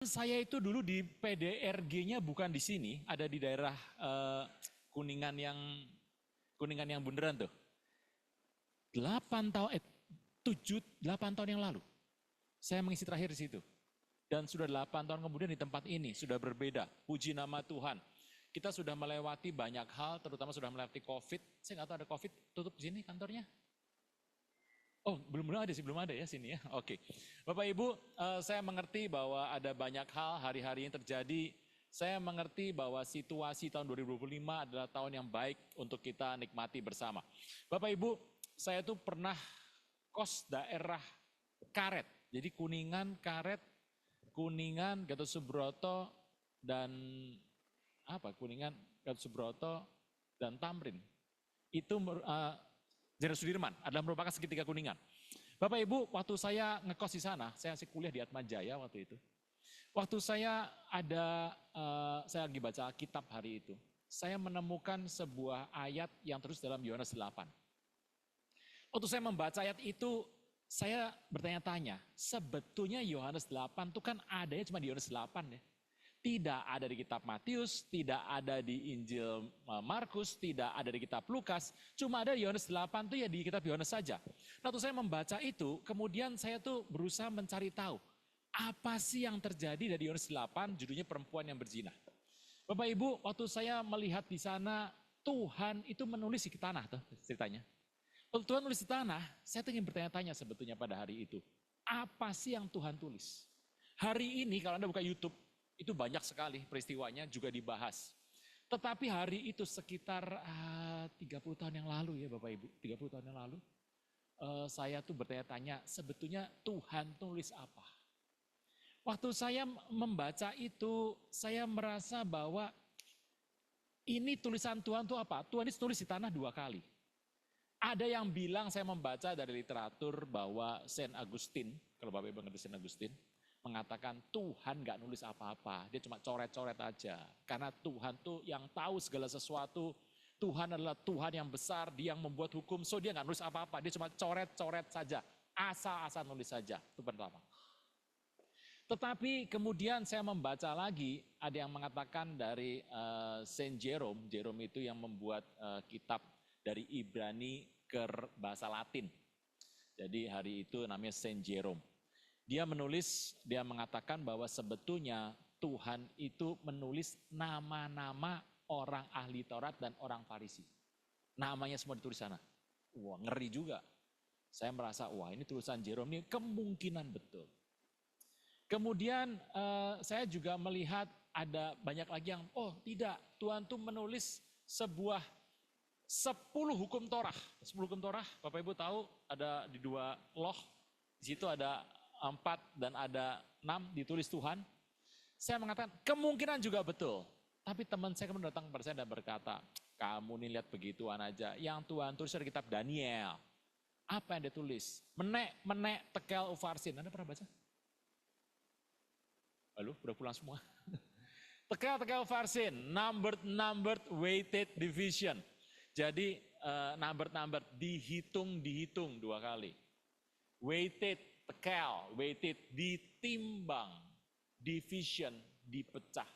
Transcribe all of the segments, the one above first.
Saya itu dulu di PDRG-nya bukan di sini, ada di daerah Kuningan yang bundaran tuh. 8 tahun yang lalu. Saya mengisi terakhir di situ. Dan sudah 8 tahun kemudian di tempat ini sudah berbeda. Puji nama Tuhan. Kita sudah melewati banyak hal, terutama sudah melewati COVID. Saya nggak tahu ada COVID, tutup di sini kantornya. Oh, belum ada ya sini ya. Oke. Bapak Ibu, saya mengerti bahwa ada banyak hal hari-hari yang terjadi. Saya mengerti bahwa situasi tahun 2025 adalah tahun yang baik untuk kita nikmati bersama. Bapak Ibu, saya tuh pernah kos daerah Karet. Jadi Kuningan, Karet, Kuningan, Gatot Subroto, dan Kuningan, Gatot Subroto, dan Tamrin. Itu Jenderal Sudirman adalah merupakan segitiga Kuningan. Bapak Ibu, waktu saya ngekos di sana, saya masih kuliah di Atmajaya waktu itu. Waktu saya lagi baca kitab hari itu, saya menemukan sebuah ayat yang terus dalam Yohanes 8. Waktu saya membaca ayat itu, saya bertanya-tanya, sebetulnya Yohanes 8 itu kan adanya cuma di Yohanes 8 ya. Tidak ada di kitab Matius, tidak ada di Injil Markus, tidak ada di kitab Lukas, cuma ada di Yohanes 8 itu ya di kitab Yohanes saja. Nah, waktu saya membaca itu, kemudian saya tuh berusaha mencari tahu, apa sih yang terjadi dari Yohanes 8, judulnya perempuan yang berzina. Bapak Ibu, waktu saya melihat di sana, Tuhan itu menulis di tanah tuh ceritanya. Waktu Tuhan nulis di tanah, saya ingin bertanya-tanya sebetulnya pada hari itu, apa sih yang Tuhan tulis? Hari ini kalau Anda buka YouTube, itu banyak sekali peristiwanya juga dibahas. Tetapi hari itu sekitar 30 tahun yang lalu ya Bapak Ibu, 30 tahun yang lalu, saya tuh bertanya-tanya sebetulnya Tuhan tulis apa. Waktu saya membaca itu, saya merasa bahwa ini tulisan Tuhan itu apa? Tuhan ini tulis di tanah 2 kali. Ada yang bilang, saya membaca dari literatur bahwa Saint Augustine, kalau Bapak Ibu ngerti Saint Augustine, mengatakan Tuhan gak nulis apa-apa, dia cuma coret-coret aja. Karena Tuhan tuh yang tahu segala sesuatu, Tuhan adalah Tuhan yang besar, dia yang membuat hukum, so dia gak nulis apa-apa, dia cuma coret-coret saja, asal-asal nulis saja, itu pertama. Tetapi kemudian saya membaca lagi, ada yang mengatakan dari Saint Jerome, Jerome itu yang membuat kitab dari Ibrani ke bahasa Latin. Jadi hari itu namanya Saint Jerome. Dia menulis, dia mengatakan bahwa sebetulnya Tuhan itu menulis nama-nama orang ahli Taurat dan orang Farisi. Namanya semua ditulis sana. Wah, ngeri juga. Saya merasa, wah ini tulisan Jerome ini kemungkinan betul. Kemudian saya juga melihat ada banyak lagi yang, oh tidak, Tuhan tuh menulis sebuah 10 hukum Torah. 10 hukum Torah, Bapak Ibu tahu ada di 2 loh, di situ ada 4 dan ada 6 ditulis Tuhan. Saya mengatakan kemungkinan juga betul. Tapi teman saya kemudian datang kepada saya dan berkata, kamu nih lihat begituan aja. Yang Tuhan tulis dari kitab Daniel. Apa yang dia tulis? Menek, tekel, ufarsin. Anda pernah baca? Halo, udah pulang semua. Tekel, ufarsin. Numbered, weighted, division. Jadi numbered, dihitung 2 kali. Weighted, tekel, weighted, ditimbang, division, dipecah.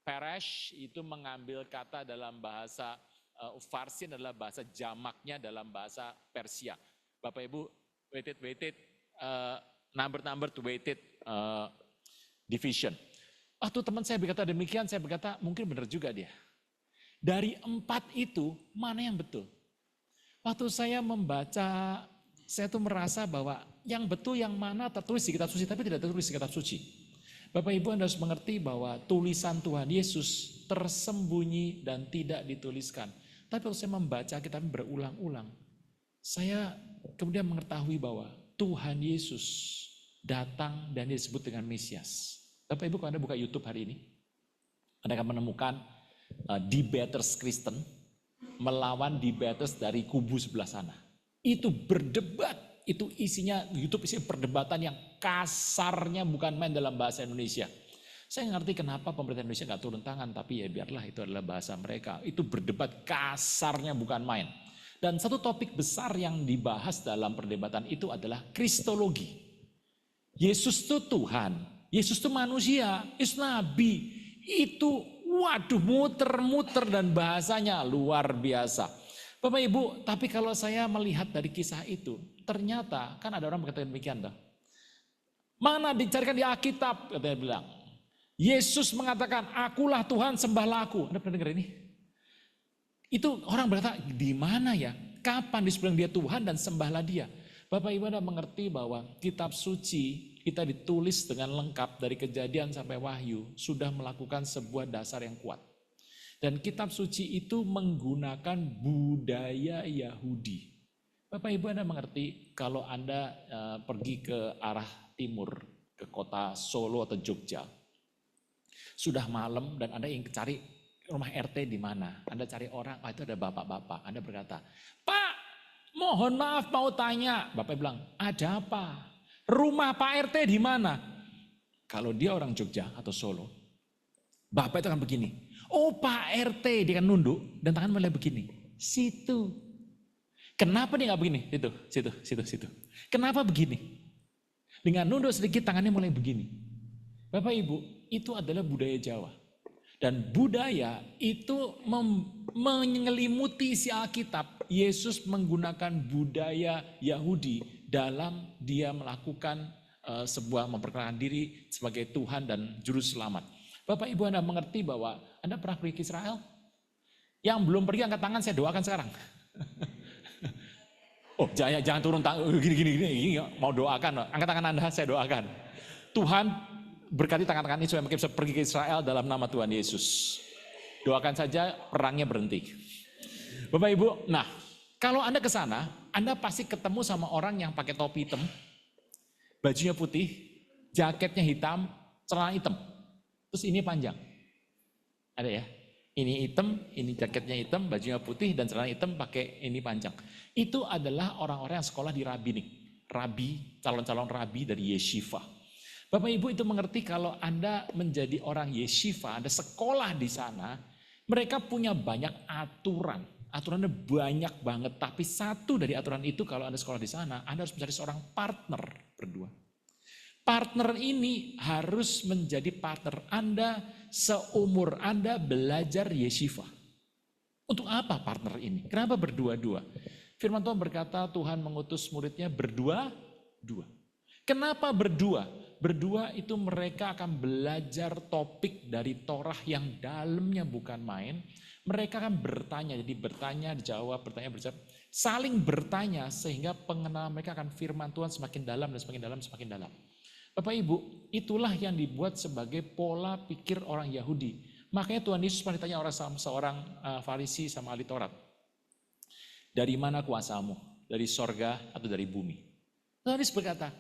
Peresh itu mengambil kata dalam bahasa, Farsin adalah bahasa jamaknya dalam bahasa Persia. Bapak Ibu, weighted, numbered, weighted, division. Waktu teman saya berkata demikian, saya berkata mungkin benar juga dia. Dari 4 itu, mana yang betul? Waktu saya membaca, saya tuh merasa bahwa yang betul yang mana tertulis di kitab suci tapi tidak tertulis di kitab suci. Bapak Ibu Anda harus mengerti bahwa tulisan Tuhan Yesus tersembunyi dan tidak dituliskan. Tapi kalau saya membaca kitab berulang-ulang, saya kemudian mengetahui bahwa Tuhan Yesus datang dan disebut dengan Mesias. Bapak Ibu kalau Anda buka YouTube hari ini, Anda akan menemukan debaters Kristen melawan debaters dari kubu sebelah sana. Itu berdebat, itu isinya YouTube isinya perdebatan yang kasarnya bukan main dalam bahasa Indonesia. Saya ngerti kenapa pemerintah Indonesia nggak turun tangan, tapi ya biarlah itu adalah bahasa mereka. Itu berdebat kasarnya bukan main. Dan satu topik besar yang dibahas dalam perdebatan itu adalah Kristologi. Yesus itu Tuhan, Yesus itu manusia, Yesus nabi. Itu waduh muter-muter dan bahasanya luar biasa. Bapak Ibu, tapi kalau saya melihat dari kisah itu, ternyata kan ada orang berkata demikian dah. Mana dicarikan di Alkitab, katanya bilang. Yesus mengatakan, akulah Tuhan, sembahlah aku. Anda pernah dengar ini? Itu orang berkata, di mana ya? Kapan disebut dia Tuhan dan sembahlah dia? Bapak Ibu Anda mengerti bahwa kitab suci kita ditulis dengan lengkap dari Kejadian sampai Wahyu sudah melakukan sebuah dasar yang kuat. Dan kitab suci itu menggunakan budaya Yahudi. Bapak Ibu Anda mengerti kalau Anda pergi ke arah timur, ke kota Solo atau Jogja. Sudah malam dan Anda ingin cari rumah RT di mana. Anda cari orang, itu ada bapak-bapak. Anda berkata, Pak, mohon maaf mau tanya. Bapak bilang, ada apa? Rumah Pak RT di mana? Kalau dia orang Jogja atau Solo, bapak itu akan begini. Oh Pak RT, dia akan nunduk dan tangan mulai begini. Situ. Kenapa dia nggak begini? Situ. Kenapa begini? Dengan nunduk sedikit tangannya mulai begini. Bapak Ibu, itu adalah budaya Jawa. Dan budaya itu menyelimuti isi Alkitab. Yesus menggunakan budaya Yahudi dalam dia melakukan sebuah memperkenalkan diri sebagai Tuhan dan Juru Selamat. Bapak Ibu Anda mengerti bahwa Anda pernah pergi ke Israel? Yang belum pergi angkat tangan, saya doakan sekarang. Oh jangan turun tangan, gini, mau doakan, angkat tangan Anda, saya doakan. Tuhan berkati tangan-tangan ini supaya bisa pergi ke Israel dalam nama Tuhan Yesus. Doakan saja perangnya berhenti. Bapak Ibu, nah kalau Anda ke sana, Anda pasti ketemu sama orang yang pakai topi hitam, bajunya putih, jaketnya hitam, celana hitam. Terus ini panjang. Ada ya? Ini hitam, ini jaketnya hitam, bajunya putih, dan celana hitam pakai ini panjang. Itu adalah orang-orang yang sekolah di rabbinik. Rabi, calon-calon rabi dari yeshiva. Bapak Ibu itu mengerti kalau Anda menjadi orang yeshiva, Anda sekolah di sana, mereka punya banyak aturan. Aturannya banyak banget, tapi satu dari aturan itu kalau Anda sekolah di sana, Anda harus mencari seorang partner berdua. Partner ini harus menjadi partner Anda seumur Anda belajar yeshiva. Untuk apa partner ini? Kenapa berdua-dua? Firman Tuhan berkata Tuhan mengutus muridnya berdua-dua. Kenapa berdua? Berdua itu mereka akan belajar topik dari Torah yang dalamnya bukan main. Mereka akan bertanya, jadi bertanya, dijawab, bertanya, berjawab. Saling bertanya sehingga pengenalan mereka akan firman Tuhan semakin dalam dan semakin dalam, semakin dalam. Bapak Ibu, itulah yang dibuat sebagai pola pikir orang Yahudi. Makanya Tuhan Yesus pernah ditanya seorang Farisi sama ahli Taurat. Dari mana kuasamu? Dari sorga atau dari bumi? Tuhan Yesus berkata,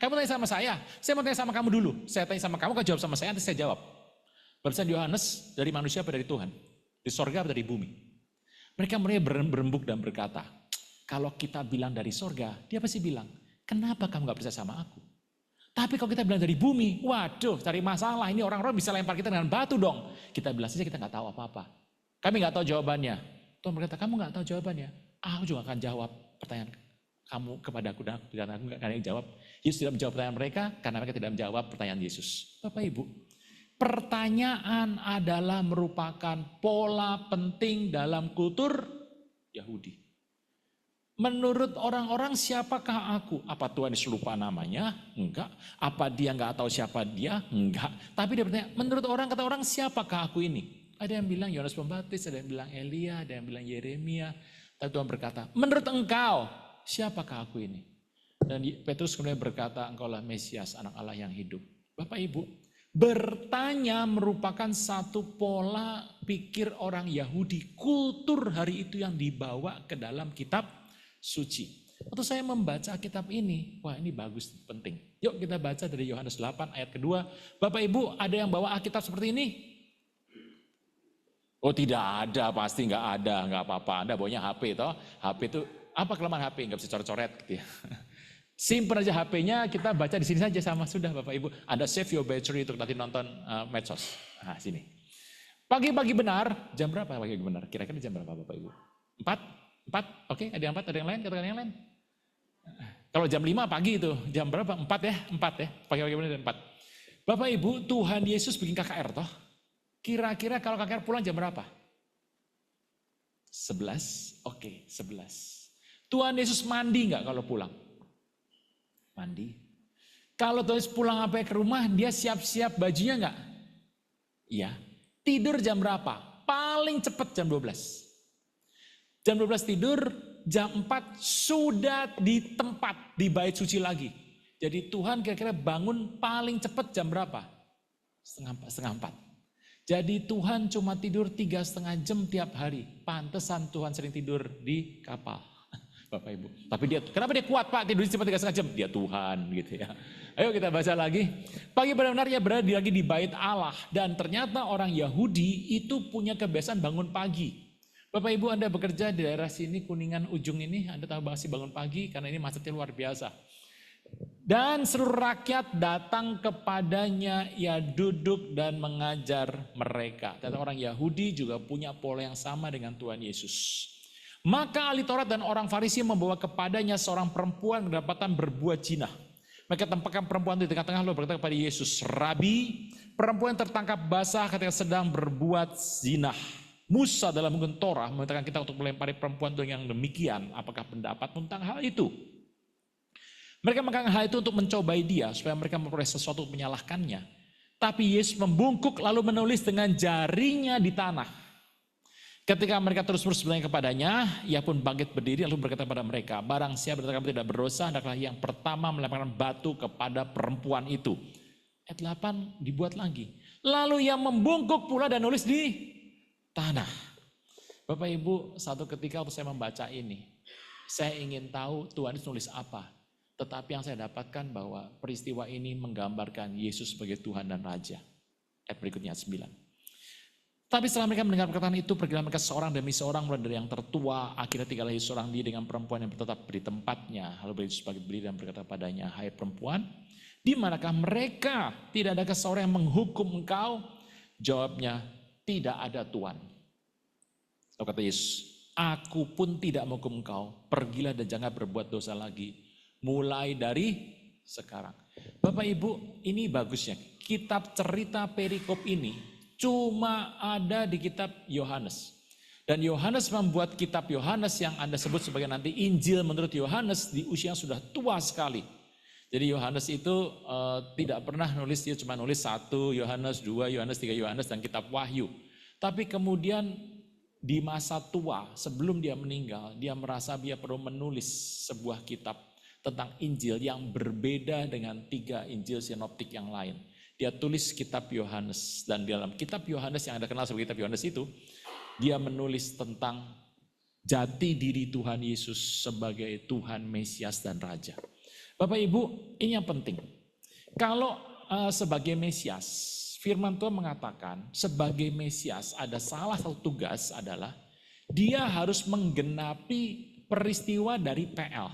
kamu tanya sama saya mau tanya sama kamu dulu. Saya tanya sama kamu jawab sama saya, nanti saya jawab. Baptisan Yohanes dari manusia apa dari Tuhan? Dari sorga atau dari bumi? Mereka berembuk dan berkata, kalau kita bilang dari sorga, dia pasti bilang, kenapa kamu gak percaya sama aku? Tapi kalau kita bilang dari bumi, waduh cari masalah, ini orang-orang bisa lempar kita dengan batu dong. Kita bilang saja kita gak tahu apa-apa. Kami gak tahu jawabannya. Tuhan berkata, kamu gak tahu jawabannya. Aku juga akan jawab pertanyaan kamu kepada aku dan aku gak akan jawab. Yesus tidak menjawab pertanyaan mereka karena mereka tidak menjawab pertanyaan Yesus. Bapak Ibu, pertanyaan adalah merupakan pola penting dalam kultur Yahudi. Menurut orang-orang siapakah aku? Apa Tuhan Yesus lupa namanya? Enggak. Apa dia enggak tahu siapa dia? Enggak. Tapi dia bertanya, menurut orang kata orang siapakah aku ini? Ada yang bilang Yohanes Pembaptis, ada yang bilang Elia, ada yang bilang Yeremia. Tapi Tuhan berkata, menurut engkau siapakah aku ini? Dan Petrus kemudian berkata, engkaulah Mesias, anak Allah yang hidup. Bapak Ibu, bertanya merupakan satu pola pikir orang Yahudi. Kultur hari itu yang dibawa ke dalam kitab suci. Waktu saya membaca kitab ini, wah ini bagus, penting. Yuk kita baca dari Yohanes 8 ayat kedua. Bapak Ibu ada yang bawa Alkitab seperti ini? Oh tidak ada, pasti nggak ada, nggak apa-apa. Anda bawanya HP toh. HP itu apa kelemahan HP? Nggak bisa coret-coret gitu ya. Simpen aja HP-nya, kita baca di sini saja sama sudah Bapak Ibu. Anda save your battery untuk nanti nonton medsos. Nah sini. Pagi-pagi benar, jam berapa pagi-pagi benar? Kira-kira jam berapa Bapak Ibu? 4? Oke, ada yang 4, ada yang lain, katakan yang lain. Kalau jam 5 pagi itu, jam berapa? 4 ya, pagi-pagi benar 4. Bapak Ibu, Tuhan Yesus bikin KKR toh. Kira-kira kalau KKR pulang jam berapa? 11, oke 11. Tuhan Yesus mandi nggak kalau pulang? Mandi. Kalau Tuhan Yesus pulang sampai ke rumah, dia siap-siap bajunya nggak? Iya. Tidur jam berapa? Paling cepat jam 12. Jam 12 tidur, jam 4 sudah di tempat, di bait suci lagi. Jadi Tuhan kira-kira bangun paling cepat jam berapa? Setengah 4. Jadi Tuhan cuma tidur 3,5 jam tiap hari. Pantesan Tuhan sering tidur di kapal. Bapak Ibu. Tapi dia, kenapa dia kuat Pak tidur cuma 3,5 jam? Dia Tuhan gitu ya. Ayo kita baca lagi. Pagi benar-benar ia berada lagi di bait Allah. Dan ternyata orang Yahudi itu punya kebiasaan bangun pagi. Bapak Ibu Anda bekerja di daerah sini, Kuningan ujung ini, Anda tahu pasti bangun pagi karena ini macetnya luar biasa. Dan seluruh rakyat datang kepadanya, ia duduk dan mengajar mereka. Dan orang Yahudi juga punya pola yang sama dengan Tuhan Yesus. Maka ahli Taurat dan orang Farisi membawa kepadanya seorang perempuan kedapatan berbuat zina. Mereka tempatkan perempuan itu di tengah-tengah lalu berkata kepada Yesus, Rabi, perempuan tertangkap basah ketika sedang berbuat zina. Musa dalam hukum Torah memerintahkan kita untuk melempari perempuan yang demikian. Apakah pendapat tentang hal itu? Mereka melakukan hal itu untuk mencobai dia supaya mereka memperoleh sesuatu untuk menyalahkannya. Tapi Yesus membungkuk lalu menulis dengan jarinya di tanah. Ketika mereka terus-menerus bertanya kepadanya, ia pun bangkit berdiri lalu berkata kepada mereka, barang siapa tidak berdosa, hendaklah yang pertama melemparkan batu kepada perempuan itu. Ayat 8 dibuat lagi. Lalu ia membungkuk pula dan nulis di tanah. Bapak Ibu, satu ketika waktu saya membaca ini, saya ingin tahu Tuhan itu nulis apa. Tetapi yang saya dapatkan bahwa peristiwa ini menggambarkan Yesus sebagai Tuhan dan Raja. Ayat berikutnya 9. Tapi setelah mereka mendengar perkataan itu, pergilah mereka seorang demi seorang, mulai dari yang tertua, akhirnya tinggallah Yesus seorang diri dengan perempuan yang tetap di tempatnya. Lalu Yesus berdiri dan berkata padanya, hai perempuan, di manakah mereka? Tidak adakah seorang yang menghukum engkau? Jawabnya, tidak ada Tuhan. Lalu kata Yesus, aku pun tidak menghukum engkau, pergilah dan jangan berbuat dosa lagi, mulai dari sekarang. Bapak Ibu, ini bagusnya, kitab cerita perikop ini cuma ada di kitab Yohanes. Dan Yohanes membuat kitab Yohanes yang Anda sebut sebagai nanti Injil menurut Yohanes di usia yang sudah tua sekali. Jadi Yohanes itu tidak pernah nulis, dia cuma nulis 1 Yohanes, 2 Yohanes, 3 Yohanes dan kitab Wahyu. Tapi kemudian di masa tua sebelum dia meninggal, dia merasa dia perlu menulis sebuah kitab tentang Injil yang berbeda dengan 3 Injil sinoptik yang lain. Dia tulis kitab Yohanes, dan di dalam kitab Yohanes yang Anda kenal sebagai kitab Yohanes itu, dia menulis tentang jati diri Tuhan Yesus sebagai Tuhan, Mesias dan Raja. Bapak Ibu, ini yang penting. Kalau sebagai Mesias, firman Tuhan mengatakan sebagai Mesias ada salah satu tugas adalah dia harus menggenapi peristiwa dari PL.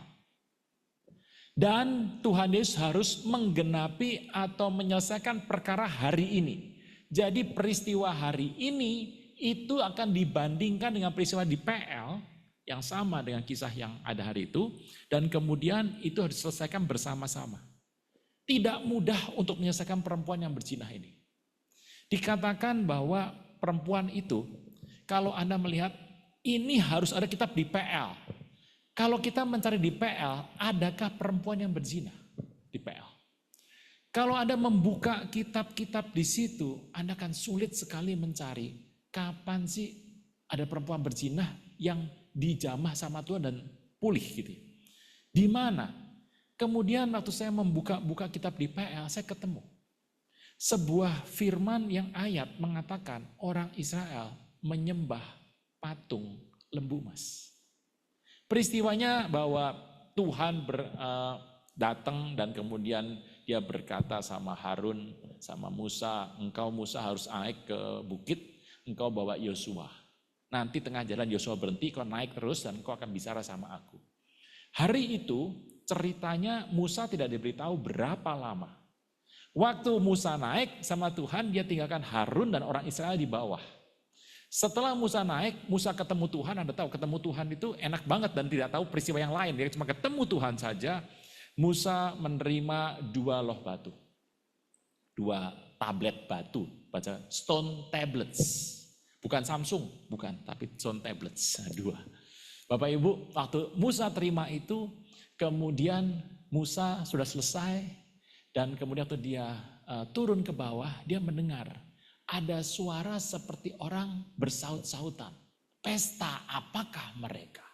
Dan Tuhan Yesus harus menggenapi atau menyelesaikan perkara hari ini. Jadi peristiwa hari ini itu akan dibandingkan dengan peristiwa di PL yang sama dengan kisah yang ada hari itu. Dan kemudian itu harus diselesaikan bersama-sama. Tidak mudah untuk menyelesaikan perempuan yang berzina ini. Dikatakan bahwa perempuan itu, kalau Anda melihat ini harus ada kitab di PL. Kalau kita mencari di PL, adakah perempuan yang berzina di PL? Kalau Anda membuka kitab-kitab di situ, Anda akan sulit sekali mencari kapan sih ada perempuan berzina yang dijamah sama Tuhan dan pulih gitu. Di mana? Kemudian waktu saya membuka kitab di PL, saya ketemu sebuah firman yang ayat mengatakan orang Israel menyembah patung lembu emas. Peristiwanya bahwa Tuhan datang dan kemudian dia berkata sama Harun, sama Musa, engkau Musa harus naik ke bukit, engkau bawa Yosua. Nanti tengah jalan Yosua berhenti, kau naik terus dan kau akan bicara sama aku. Hari itu ceritanya Musa tidak diberitahu berapa lama. Waktu Musa naik sama Tuhan, dia tinggalkan Harun dan orang Israel di bawah. Setelah Musa naik, Musa ketemu Tuhan, Anda tahu ketemu Tuhan itu enak banget dan tidak tahu peristiwa yang lain. Dia cuma ketemu Tuhan saja, Musa menerima 2 loh batu. 2 tablet batu, baca stone tablets. Bukan Samsung, bukan, tapi stone tablets, 2. Bapak Ibu, waktu Musa terima itu, kemudian Musa sudah selesai, dan kemudian waktu dia turun ke bawah, dia mendengar ada suara seperti orang bersaut-sautan. Pesta apakah mereka?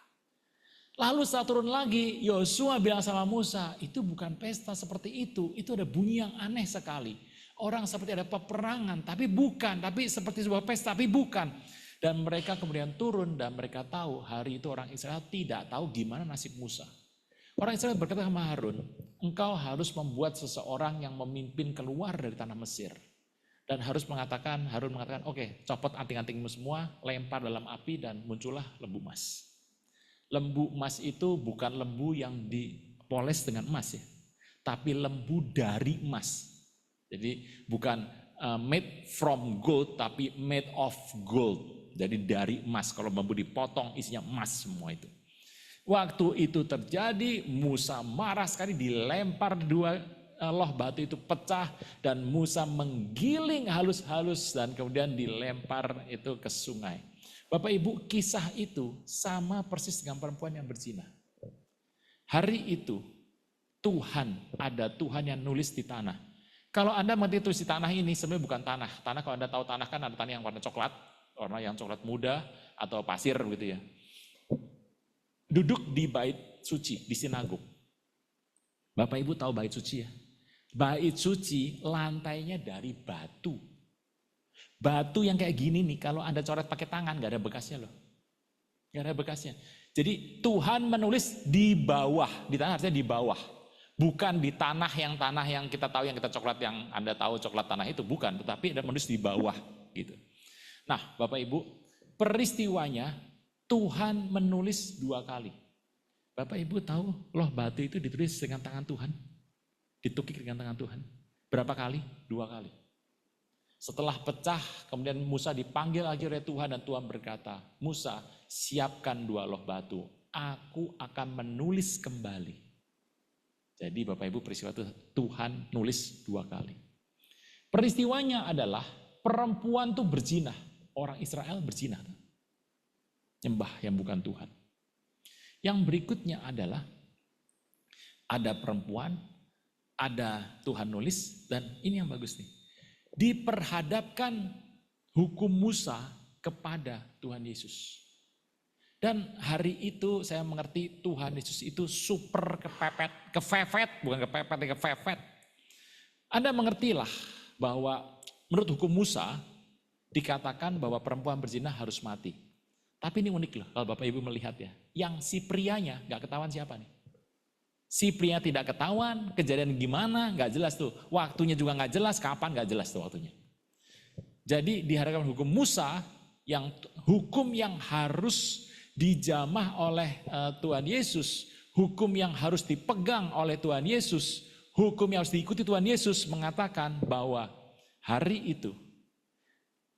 Lalu saat turun lagi, Yosua bilang sama Musa, itu bukan pesta seperti itu ada bunyi yang aneh sekali. Orang seperti ada peperangan, tapi bukan, tapi seperti sebuah pesta, tapi bukan. Dan mereka kemudian turun dan mereka tahu hari itu orang Israel tidak tahu gimana nasib Musa. Orang Israel berkata sama Harun, engkau harus membuat seseorang yang memimpin keluar dari tanah Mesir. Dan Harun mengatakan, oke, copot anting-antingmu semua, lempar dalam api dan muncullah lembu emas. Lembu emas itu bukan lembu yang dipoles dengan emas ya, tapi lembu dari emas. Jadi bukan made from gold, tapi made of gold. Jadi dari emas, kalau lembu dipotong isinya emas semua itu. Waktu itu terjadi, Musa marah sekali, dilempar 2 loh batu itu pecah dan Musa menggiling halus-halus dan kemudian dilempar itu ke sungai. Bapak Ibu, kisah itu sama persis dengan perempuan yang berzina. Hari itu ada Tuhan yang nulis di tanah. Kalau Anda mengerti tulis di tanah ini sebenarnya bukan tanah. Tanah kalau Anda tahu tanah kan ada tanah yang warna coklat, warna yang coklat muda atau pasir gitu ya. Duduk di bait suci, di sinagog. Bapak Ibu tahu bait suci ya? Bait suci lantainya dari batu. Batu yang kayak gini nih, kalau Anda coret pakai tangan gak ada bekasnya loh. Gak ada bekasnya. Jadi Tuhan menulis di bawah, di tanah artinya di bawah. Bukan di tanah yang kita tahu, yang kita coklat, yang Anda tahu coklat tanah itu, bukan. Tetapi ada menulis di bawah gitu. Nah Bapak Ibu, peristiwanya Tuhan menulis 2 kali. Bapak Ibu tahu loh batu itu ditulis dengan tangan Tuhan. Ditukik dengan tangan Tuhan. Berapa kali? 2 kali. Setelah pecah, kemudian Musa dipanggil lagi oleh Tuhan dan Tuhan berkata, Musa siapkan 2 loh batu, aku akan menulis kembali. Jadi Bapak Ibu peristiwa itu Tuhan nulis 2 kali. Peristiwanya adalah perempuan tuh berzina, orang Israel berzina. Nyembah yang bukan Tuhan. Yang berikutnya adalah ada perempuan, ada Tuhan nulis, dan ini yang bagus nih. Diperhadapkan hukum Musa kepada Tuhan Yesus. Dan hari itu saya mengerti Tuhan Yesus itu super kepepet. Anda mengertilah bahwa menurut hukum Musa dikatakan bahwa perempuan berzina harus mati. Tapi ini unik loh kalau Bapak Ibu melihat ya. Yang si prianya gak ketahuan siapa nih. Si pria tidak ketahuan, kejadian gimana, gak jelas tuh. Waktunya juga gak jelas, kapan gak jelas tuh waktunya. Jadi di hadapan hukum Musa, hukum yang harus dijamah oleh Tuhan Yesus, hukum yang harus dipegang oleh Tuhan Yesus, hukum yang harus diikuti Tuhan Yesus mengatakan bahwa hari itu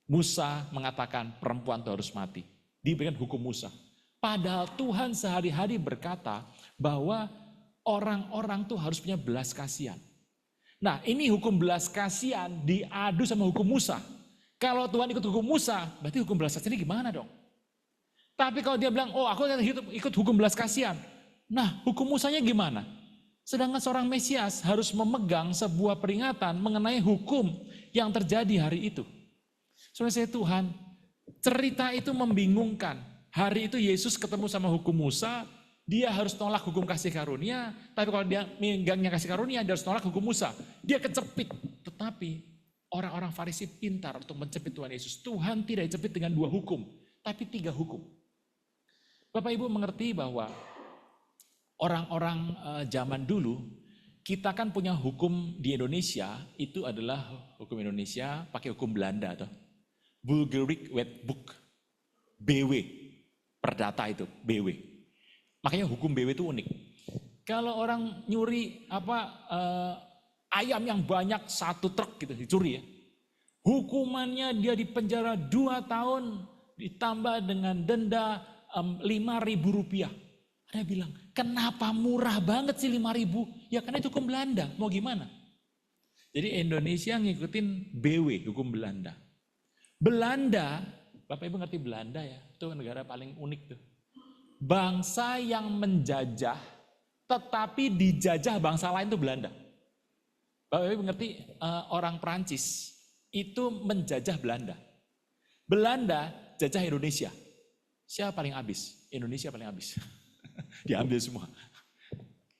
Musa mengatakan perempuan itu harus mati. Diberikan hukum Musa. Padahal Tuhan sehari-hari berkata bahwa orang-orang tuh harus punya belas kasihan. Nah ini hukum belas kasihan diadu sama hukum Musa. Kalau Tuhan ikut hukum Musa, berarti hukum belas kasihan ini gimana dong? Tapi kalau dia bilang, oh aku akan ikut hukum belas kasihan. Nah hukum Musanya gimana? Sedangkan seorang Mesias harus memegang sebuah peringatan mengenai hukum yang terjadi hari itu. Saudara Tuhan, cerita itu membingungkan. Hari itu Yesus ketemu sama hukum Musa, dia harus tolak hukum kasih karunia, tapi kalau dia menggangnya kasih karunia, dia harus tolak hukum Musa. Dia kecepit, tetapi orang-orang Farisi pintar untuk mencepit Tuhan Yesus. Tuhan tidak dicepit dengan 2 hukum, tapi 3 hukum. Bapak Ibu mengerti bahwa orang-orang zaman dulu, kita kan punya hukum di Indonesia, itu adalah hukum Indonesia pakai hukum Belanda. Bulgaric Wet Book, BW, perdata itu, BW. Makanya hukum BW itu unik. Kalau orang nyuri ayam yang banyak 1 truk gitu dicuri ya. Hukumannya dia dipenjara 2 tahun ditambah dengan denda 5.000 rupiah. Ada bilang, kenapa murah banget sih 5.000? Ya karena itu hukum Belanda, mau gimana? Jadi Indonesia ngikutin BW, hukum Belanda. Belanda, Bapak Ibu ngerti Belanda ya, itu negara paling unik tuh. Bangsa yang menjajah, tetapi dijajah bangsa lain itu Belanda. Bapak Ibu ngerti orang Prancis itu menjajah Belanda. Belanda jajah Indonesia. Siapa paling habis? Indonesia paling habis. Diambil semua.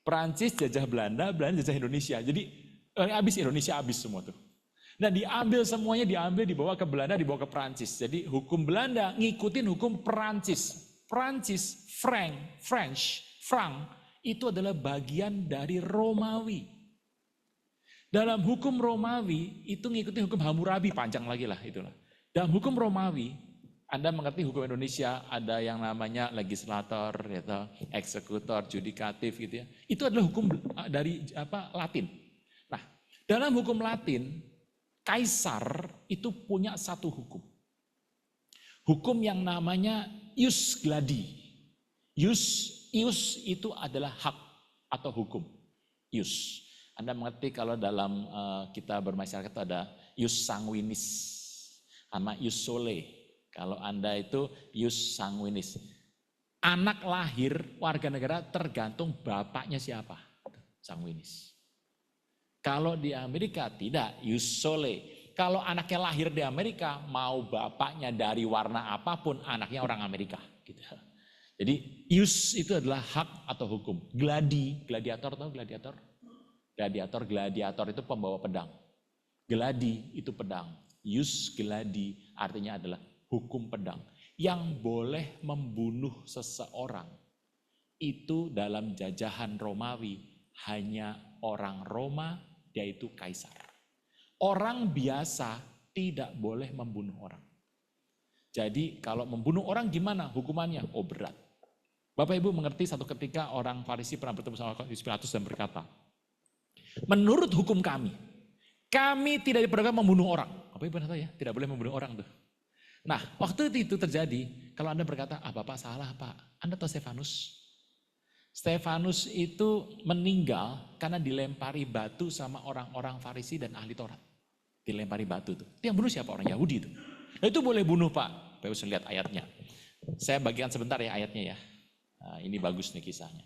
Prancis jajah Belanda, Belanda jajah Indonesia. Jadi habis Indonesia habis semua tuh. Nah diambil semuanya, dibawa ke Belanda, dibawa ke Prancis. Jadi hukum Belanda ngikutin hukum Prancis. Prancis, franc itu adalah bagian dari Romawi. Dalam hukum Romawi itu ngikutin hukum Hammurabi, panjang lagi lah itulah. Dalam hukum Romawi, Anda mengerti hukum Indonesia ada yang namanya legislator, gitu, eksekutor, judikatif gitu ya. Itu adalah hukum dari Latin. Nah, dalam hukum Latin, kaisar itu punya satu hukum. Hukum yang namanya ius gladi. Ius itu adalah hak atau hukum. Ius. Anda mengerti kalau dalam kita bermasyarakat itu ada ius sanguinis sama ius sole. Kalau Anda itu ius sanguinis. Anak lahir warga negara tergantung bapaknya siapa. Sanguinis. Kalau di Amerika tidak, ius sole. Kalau anaknya lahir di Amerika, mau bapaknya dari warna apapun, anaknya orang Amerika. Gitu. Jadi ius itu adalah hak atau hukum. Gladiator tahu gladiator? Gladiator itu pembawa pedang. Gladi itu pedang. Ius gladi artinya adalah hukum pedang. Yang boleh membunuh seseorang itu dalam jajahan Romawi hanya orang Roma, yaitu kaisar. Orang biasa tidak boleh membunuh orang. Jadi kalau membunuh orang gimana hukumannya? Oh berat. Bapak Ibu mengerti satu ketika orang Farisi pernah bertemu sama Pilatus dan berkata, menurut hukum kami tidak diperbolehkan membunuh orang. Bapak Ibu pernah tahu ya, tidak boleh membunuh orang tuh. Nah waktu itu terjadi, kalau Anda berkata, Bapak salah Pak. Anda tahu Stefanus? Stefanus itu meninggal karena dilempari batu sama orang-orang Farisi dan ahli Taurat. Dilempari batu tuh. Itu yang bunuh siapa? Orang Yahudi itu. Nah itu boleh bunuh Pak. Bapak bisa lihat ayatnya. Saya bagikan sebentar ya ayatnya ya. Nah, ini bagus nih kisahnya.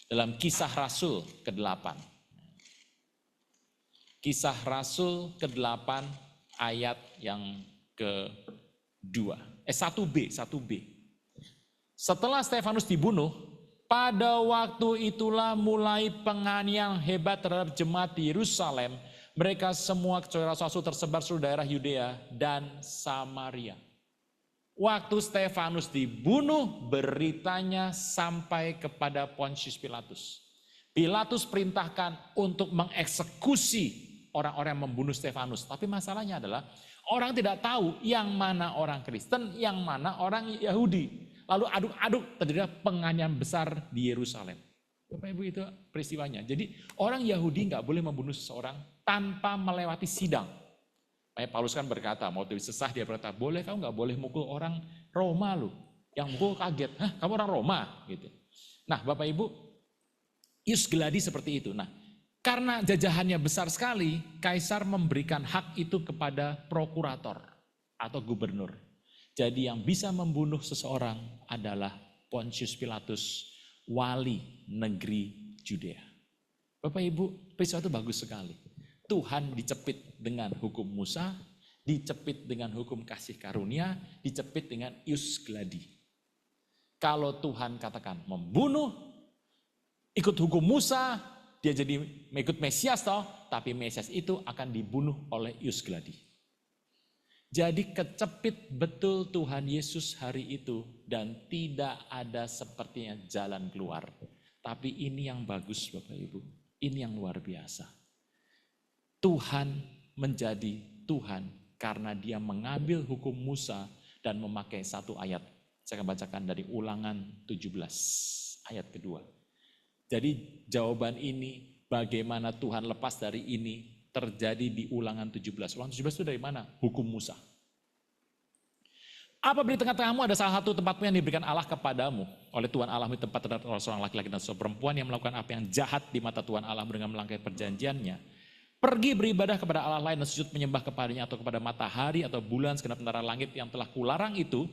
Dalam Kisah Rasul ke-8. Kisah Rasul ke-8 ayat yang ke-2. 1b. Setelah Stefanus dibunuh, pada waktu itulah mulai penganiayaan hebat terhadap jemaat di Yerusalem. Mereka semua kecuali Rasul tersebar seluruh daerah Yudea dan Samaria. Waktu Stefanus dibunuh, beritanya sampai kepada Pontius Pilatus. Pilatus perintahkan untuk mengeksekusi orang-orang yang membunuh Stefanus. Tapi masalahnya adalah orang tidak tahu yang mana orang Kristen, yang mana orang Yahudi. Lalu aduk-aduk terjadi penganiayaan besar di Yerusalem. Bapak Ibu itu peristiwanya. Jadi orang Yahudi nggak boleh membunuh seseorang tanpa melewati sidang. Paulus kan berkata, mau disesah dia berkata, boleh kamu nggak boleh mukul orang Roma lu. Yang mukul kaget, hah kamu orang Roma? Gitu. Nah Bapak Ibu, ius gladi seperti itu. Nah karena jajahannya besar sekali, kaisar memberikan hak itu kepada prokurator atau gubernur. Jadi yang bisa membunuh seseorang adalah Pontius Pilatus, wali negeri Judea. Bapak Ibu, peristiwa itu bagus sekali. Tuhan dicepit dengan hukum Musa, dicepit dengan hukum kasih karunia, dicepit dengan ius gladi. Kalau Tuhan katakan membunuh, ikut hukum Musa, dia jadi mengikut Mesias toh, tapi Mesias itu akan dibunuh oleh ius gladi. Jadi kecepit betul Tuhan Yesus hari itu dan tidak ada sepertinya jalan keluar. Tapi ini yang bagus Bapak Ibu, ini yang luar biasa. Tuhan menjadi Tuhan karena dia mengambil hukum Musa dan memakai satu ayat. Saya akan bacakan dari Ulangan 17 ayat kedua. Jadi jawaban ini bagaimana Tuhan lepas dari ini terjadi di Ulangan 17. Ulangan 17 itu dari mana? Hukum Musa. Apabila di tengah-tengahmu ada salah satu tempatmu yang diberikan Allah kepadamu oleh Tuhan Allahmu tempat terdapat seorang laki-laki dan seorang perempuan yang melakukan apa yang jahat di mata Tuhan Allahmu dengan melangkahi perjanjiannya, Pergi beribadah kepada Allah lain dan sujud menyembah kepadanya atau kepada matahari atau bulan segenap tentara langit yang telah kularang itu.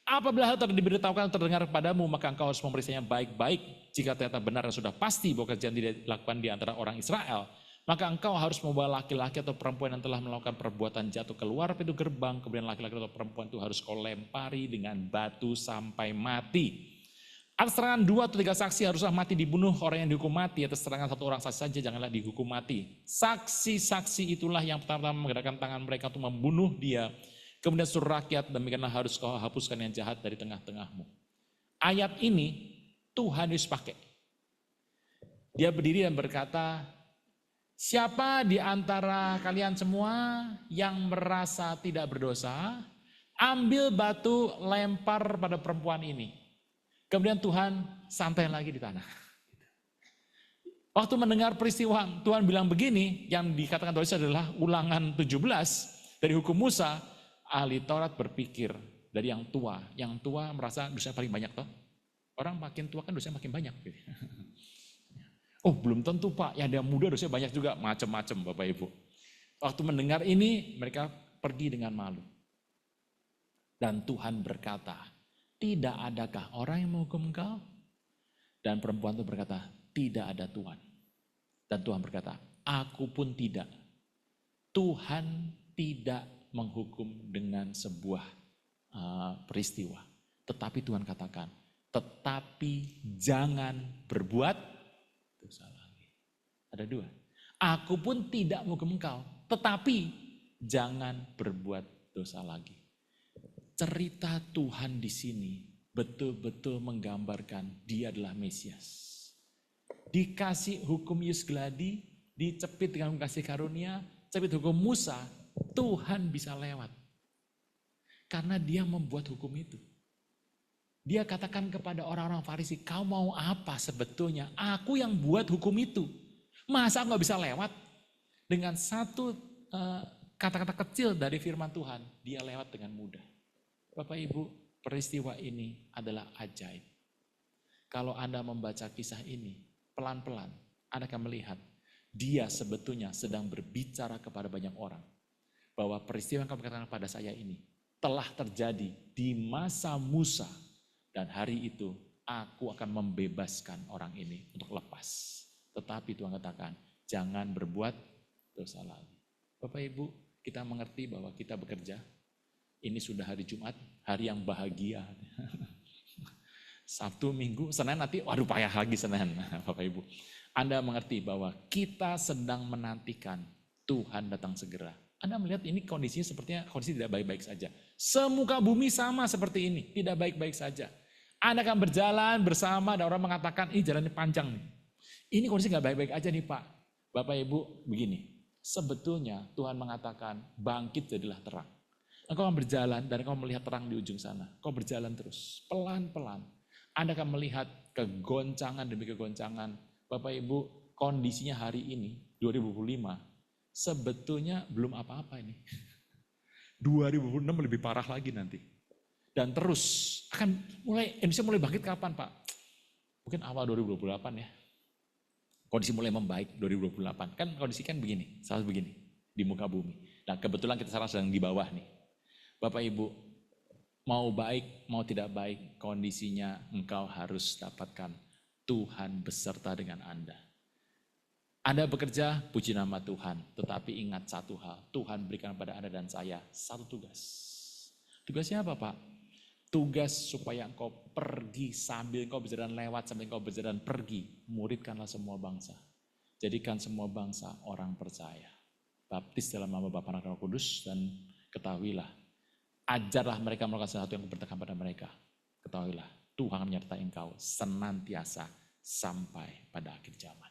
Apabila hal telah diberitahukan terdengar kepadamu, maka engkau harus memeriksanya baik-baik. Jika ternyata benar dan sudah pasti bahwa kerjaan tidak dilakukan di antara orang Israel, maka engkau harus membawa laki-laki atau perempuan yang telah melakukan perbuatan jatuh keluar pintu gerbang. Kemudian laki-laki atau perempuan itu harus kau lempari dengan batu sampai mati. Atas serangan 2 atau 3 saksi haruslah mati dibunuh, orang yang dihukum mati. Atas serangan 1 orang saksi saja janganlah dihukum mati. Saksi-saksi itulah yang pertama-tama menggerakkan tangan mereka untuk membunuh dia. Kemudian suruh rakyat, demikianlah harus kau hapuskan yang jahat dari tengah-tengahmu. Ayat ini Tuhan Yesus pakai. Dia berdiri dan berkata, siapa di antara kalian semua yang merasa tidak berdosa, ambil batu lempar pada perempuan ini. Kemudian Tuhan santai lagi di tanah. Waktu mendengar peristiwa Tuhan bilang begini, yang dikatakan Tuhan adalah ulangan 17 dari hukum Musa, ahli Taurat berpikir dari yang tua merasa dosanya paling banyak toh. Orang makin tua kan dosanya makin banyak. Oh belum tentu Pak, yang ada muda dosanya banyak juga, macam-macam Bapak Ibu. Waktu mendengar ini mereka pergi dengan malu. Dan Tuhan berkata, tidak adakah orang yang menghukum engkau? Dan perempuan itu berkata, tidak ada Tuhan. Dan Tuhan berkata, aku pun tidak. Tuhan tidak menghukum dengan sebuah peristiwa. Tetapi Tuhan katakan, tetapi jangan berbuat dosa lagi. Ada 2. Aku pun tidak menghukum engkau, tetapi jangan berbuat dosa lagi. Cerita Tuhan di sini betul-betul menggambarkan dia adalah Mesias. Dikasih hukum Ius Gladi, dicepit dengan kasih karunia, cepit hukum Musa, Tuhan bisa lewat. Karena dia membuat hukum itu. Dia katakan kepada orang-orang Farisi, kau mau apa sebetulnya? Aku yang buat hukum itu. Masa aku gak bisa lewat? Dengan satu kata-kata kecil dari firman Tuhan, dia lewat dengan mudah. Bapak Ibu, peristiwa ini adalah ajaib. Kalau Anda membaca kisah ini, pelan-pelan Anda akan melihat dia sebetulnya sedang berbicara kepada banyak orang. Bahwa peristiwa yang kamu katakan pada saya ini telah terjadi di masa Musa. Dan hari itu aku akan membebaskan orang ini untuk lepas. Tetapi Tuhan katakan, jangan berbuat dosa lagi. Bapak Ibu, kita mengerti bahwa kita bekerja. Ini sudah hari Jumat, hari yang bahagia. Sabtu, Minggu, Senin nanti, waduh payah lagi Senin. Bapak Ibu, Anda mengerti bahwa kita sedang menantikan Tuhan datang segera. Anda melihat ini kondisinya sepertinya kondisi tidak baik-baik saja. Semuka bumi sama seperti ini, tidak baik-baik saja. Anda akan berjalan bersama dan orang mengatakan, ini jalannya panjang nih. Ini kondisi gak baik-baik aja nih Pak. Bapak Ibu begini, sebetulnya Tuhan mengatakan bangkit jadilah terang. Engkau akan berjalan dan engkau melihat terang di ujung sana. Engkau berjalan terus, pelan-pelan. Anda akan melihat kegoncangan demi kegoncangan. Bapak Ibu, kondisinya hari ini, 2025, sebetulnya belum apa-apa ini. 2026 lebih parah lagi nanti. Dan terus, Indonesia mulai bangkit kapan Pak? Mungkin awal 2028 ya. Kondisi mulai membaik 2028. Kan kondisi kan begini, salah begini, di muka bumi. Nah kebetulan kita sekarang sedang di bawah nih. Bapak Ibu, mau baik, mau tidak baik, kondisinya engkau harus dapatkan Tuhan beserta dengan Anda. Anda bekerja, puji nama Tuhan. Tetapi ingat satu hal, Tuhan berikan pada Anda dan saya satu tugas. Tugasnya apa Pak? Tugas supaya engkau pergi sambil engkau berjalan lewat, sambil engkau berjalan pergi. Muridkanlah semua bangsa. Jadikan semua bangsa orang percaya. Baptis dalam nama Bapa dan Roh Kudus dan ketahuilah. Ajarlah mereka melakukan sesuatu yang kuperintahkan pada mereka. Ketahuilah, Tuhan menyertai engkau senantiasa sampai pada akhir zaman.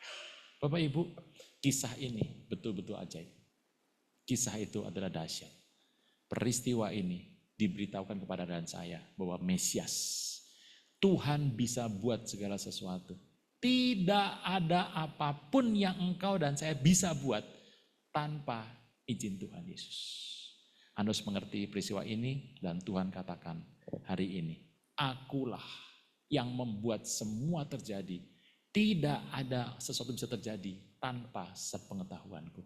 Bapak Ibu, kisah ini betul-betul ajaib. Kisah itu adalah dahsyat. Peristiwa ini diberitahukan kepada dan saya bahwa Mesias, Tuhan bisa buat segala sesuatu. Tidak ada apapun yang engkau dan saya bisa buat tanpa izin Tuhan Yesus. Anda harus mengerti peristiwa ini dan Tuhan katakan hari ini, akulah yang membuat semua terjadi. Tidak ada sesuatu bisa terjadi tanpa sepengetahuanku.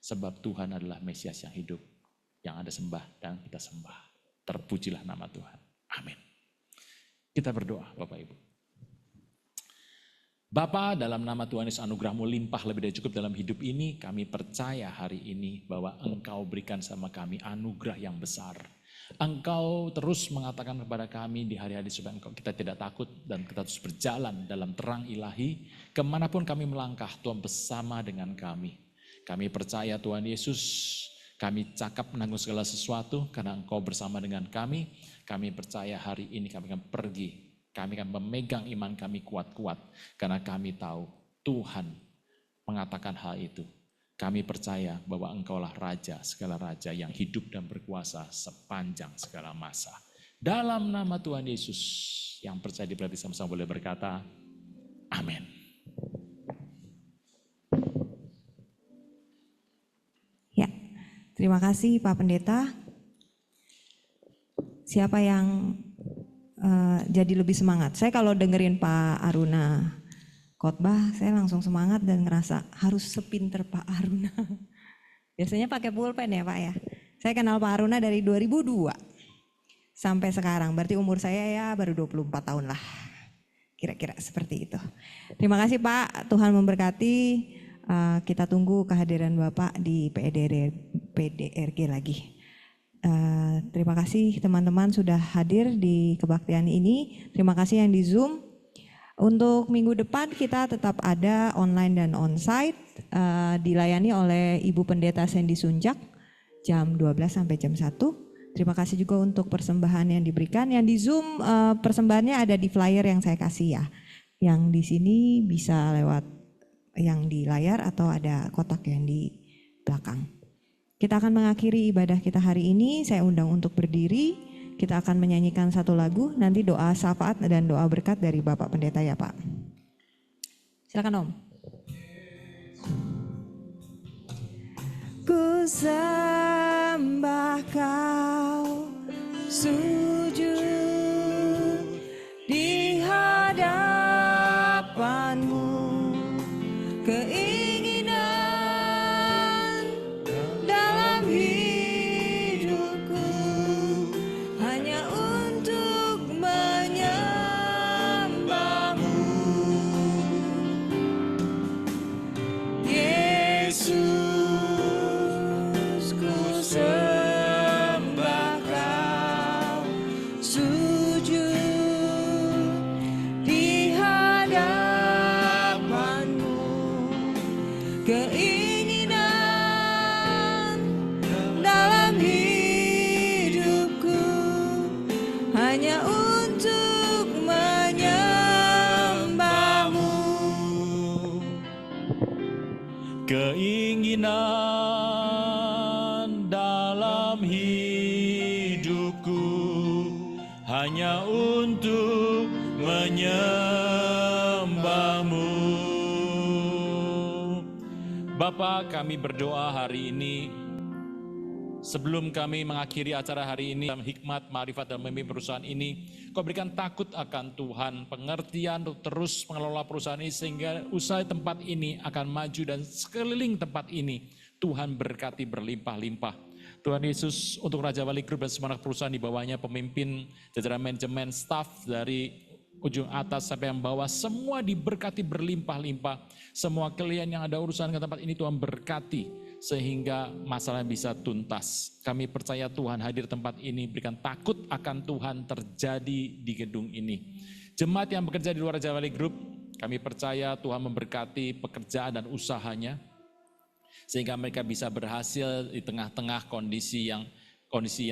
Sebab Tuhan adalah Mesias yang hidup, yang Anda sembah dan kita sembah. Terpujilah nama Tuhan. Amin. Kita berdoa Bapak Ibu. Bapa, dalam nama Tuhan Yesus, anugerah-Mu limpah lebih dari cukup dalam hidup ini. Kami percaya hari ini bahwa Engkau berikan sama kami anugerah yang besar. Engkau terus mengatakan kepada kami di hari-hari supaya kita tidak takut dan kita terus berjalan dalam terang ilahi. Kemanapun kami melangkah, Tuhan bersama dengan kami. Kami percaya Tuhan Yesus, kami cakap menanggung segala sesuatu karena Engkau bersama dengan kami. Kami percaya hari ini kami akan pergi, kami akan memegang iman kami kuat-kuat karena kami tahu Tuhan mengatakan hal itu. Kami percaya bahwa Engkaulah Raja, segala Raja yang hidup dan berkuasa sepanjang segala masa. Dalam nama Tuhan Yesus, yang percaya diberkati sama-sama boleh berkata, amin. Ya, terima kasih Pak Pendeta. Siapa yang jadi lebih semangat? Saya kalau dengerin Pak Aruna khotbah, saya langsung semangat dan ngerasa harus sepinter Pak Aruna. Biasanya pakai pulpen ya Pak ya. Saya kenal Pak Aruna dari 2002 sampai sekarang. Berarti umur saya ya baru 24 tahun lah. Kira-kira seperti itu. Terima kasih Pak, Tuhan memberkati. Kita tunggu kehadiran Bapak di PDRG lagi. Terima kasih teman-teman sudah hadir di kebaktian ini. Terima kasih yang di Zoom. Untuk minggu depan kita tetap ada online dan onsite, dilayani oleh Ibu Pendeta Sandy Sunjak jam 12 sampai jam 1. Terima kasih juga untuk persembahan yang diberikan. Yang di Zoom persembahannya ada di flyer yang saya kasih ya. Yang di sini bisa lewat yang di layar atau ada kotak yang di belakang. Kita akan mengakhiri ibadah kita hari ini. Saya undang untuk berdiri. Kita akan menyanyikan satu lagu. Nanti doa syafaat dan doa berkat dari Bapak Pendeta ya Pak. Silakan Om. Ku sembah Kau, sujud di hadapan-Mu. Keinginan dalam hidupku hanya untuk menyembah-Mu. Yesus, ku sembah Kau, sujud di hadapan-Mu. Keinginan dalam hidupku hanya untuk menyembah-Mu. Keinginan dalam hidupku hanya untuk menyembah-Mu. Bapa, kami berdoa hari ini, sebelum kami mengakhiri acara hari ini dalam hikmat, ma'rifat dan memimpin perusahaan ini, Kau berikan takut akan Tuhan, pengertian untuk terus mengelola perusahaan ini sehingga usaha tempat ini akan maju dan sekeliling tempat ini Tuhan berkati berlimpah-limpah. Tuhan Yesus, untuk Raja Wali Group dan semua perusahaan di bawahnya, pemimpin, jajaran manajemen, staff dari ujung atas sampai yang bawah, semua diberkati berlimpah-limpah. Semua klien yang ada urusan ke tempat ini Tuhan berkati sehingga masalah bisa tuntas. Kami percaya Tuhan hadir tempat ini, berikan takut akan Tuhan terjadi di gedung ini. Jemaat yang bekerja di luar Raja Wali Group, kami percaya Tuhan memberkati pekerjaan dan usahanya sehingga mereka bisa berhasil di tengah-tengah kondisi yang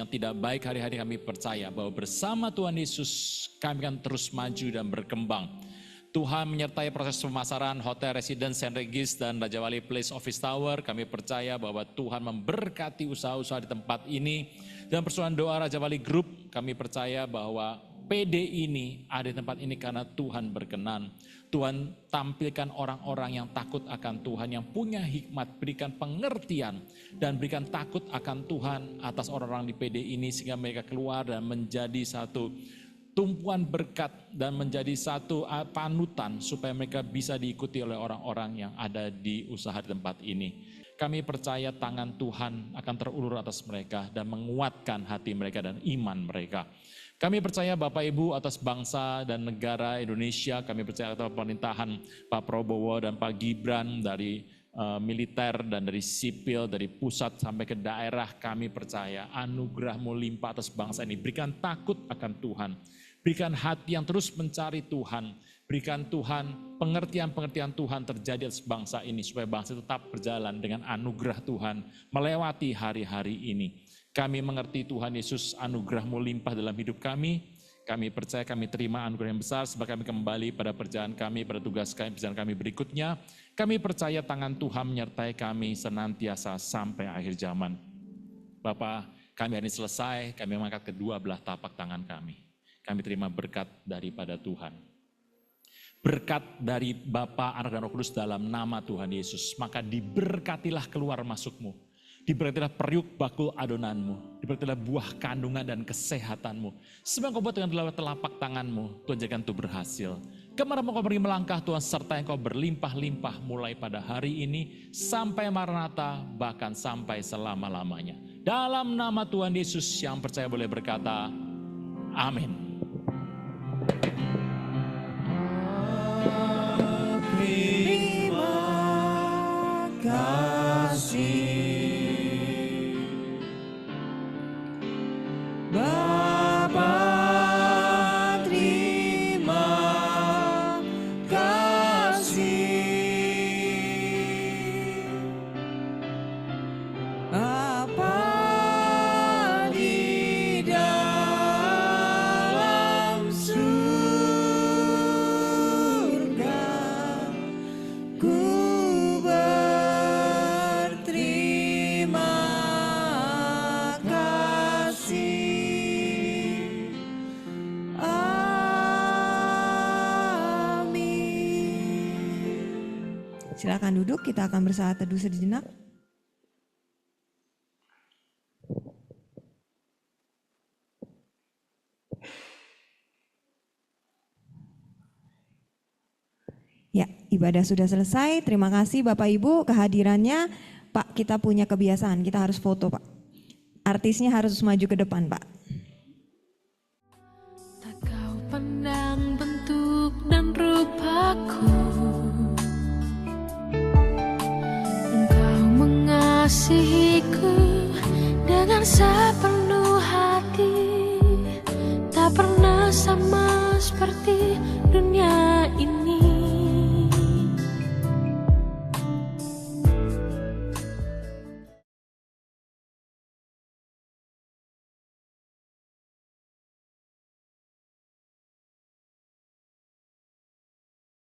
tidak baik hari-hari. Kami percaya bahwa bersama Tuhan Yesus kami akan terus maju dan berkembang. Tuhan menyertai proses pemasaran Hotel Residence St. Regis dan Raja Wali Place Office Tower. Kami percaya bahwa Tuhan memberkati usaha-usaha di tempat ini. Dan persoalan doa Raja Wali Group, kami percaya bahwa PD ini ada di tempat ini karena Tuhan berkenan. Tuhan tampilkan orang-orang yang takut akan Tuhan, yang punya hikmat, berikan pengertian dan berikan takut akan Tuhan atas orang-orang di PD ini sehingga mereka keluar dan menjadi satu tumpuan berkat dan menjadi satu panutan supaya mereka bisa diikuti oleh orang-orang yang ada di usaha di tempat ini. Kami percaya tangan Tuhan akan terulur atas mereka dan menguatkan hati mereka dan iman mereka. Kami percaya Bapak Ibu atas bangsa dan negara Indonesia, kami percaya atas pemerintahan Pak Prabowo dan Pak Gibran dari militer dan dari sipil, dari pusat sampai ke daerah, kami percaya anugerah-Mu limpah atas bangsa ini. Berikan takut akan Tuhan, berikan hati yang terus mencari Tuhan, berikan Tuhan pengertian-pengertian Tuhan terjadi atas bangsa ini, supaya bangsa tetap berjalan dengan anugerah Tuhan melewati hari-hari ini. Kami mengerti Tuhan Yesus, anugerah-Mu limpah dalam hidup kami. Kami percaya kami terima anugerah yang besar sebab kami kembali pada perjalanan kami, pada tugas kami, perjalanan kami berikutnya. Kami percaya tangan Tuhan menyertai kami senantiasa sampai akhir zaman. Bapa, kami hari ini selesai, kami mengangkat kedua belah tapak tangan kami. Kami terima berkat daripada Tuhan. Berkat dari Bapa, Anak dan Roh Kudus dalam nama Tuhan Yesus. Maka diberkatilah keluar masukmu. Diberkatilah periuk bakul adonanmu, diberkatilah buah kandungan dan kesehatanmu. Semua yang kau buat dengan telapak tanganmu, Tuhan jadikan itu berhasil. Kemana kau pergi melangkah, Tuhan serta yang kau berlimpah-limpah mulai pada hari ini, sampai Maranatha, bahkan sampai selama-lamanya. Dalam nama Tuhan Yesus yang percaya boleh berkata, amin. Terima kasih. Bapa, terima kasih. Apa di dalam surga ku berterima kasih. Silakan duduk, kita akan bersaat teduh sejenak. Ya, ibadah sudah selesai. Terima kasih Bapak Ibu kehadirannya. Pak, kita punya kebiasaan, kita harus foto Pak. Artisnya harus maju ke depan Pak. Tak kau pandang bentuk dan rupaku, Engkau mengasihiku dengan sepenuh hati, tak pernah sama seperti